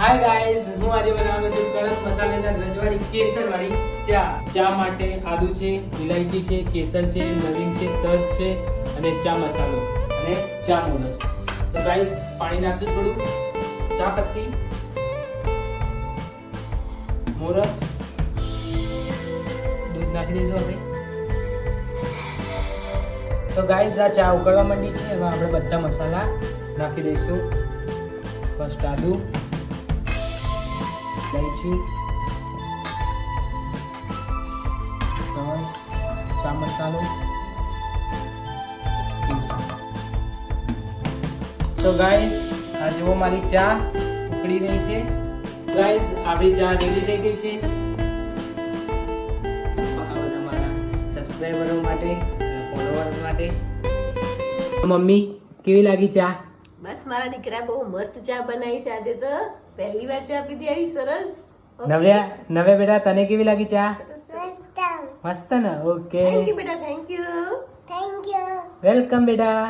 Hi guys, હું આજે બનાવવાનો છું કડક મસાલેદાર રજવાડી કેસરવાળી ચા. ચા માટે આદુ છે, ઇલાયચી છે, કેસર છે, લવિંગ છે, તજ છે અને ચા મસાલો અને ચા મોરસ. તો ગાઈઝ પાણી નાખશું થોડું, ચા પત્તી, મોરસ, દૂધ નાખી દીધું હવે. તો ગાઈઝ આ ચા ઉકળવા માંડી છે. હવે આપણે બધા મસાલા નાખી દઈશું. ફર્સ્ટ આદુ, ઇલાયચી, તજ, ચા મસાલો, તો ગાઈસ આ જુઓ મારી ચા ઉકળી રહી છે. ગાઈસ આપણી ચા રેડી થઈ ગઈ છે. આ બધા મારા સબસ્ક્રાઇબરો માટે, ફોલોવર્સ માટે. મમ્મી કેવી લાગી ચા? બસ મારા દીકરા બહુ મસ્ત ચા બનાવી છે આજે તો. પહેલી વાર ચા પીધી આવી સરસ. નવે બેટા તને કેવી લાગી ચા? મસ્ત. મસ્ત ને? ઓકે, થેન્ક યુ બેટા, થેન્ક યુ. વેલકમ બેટા.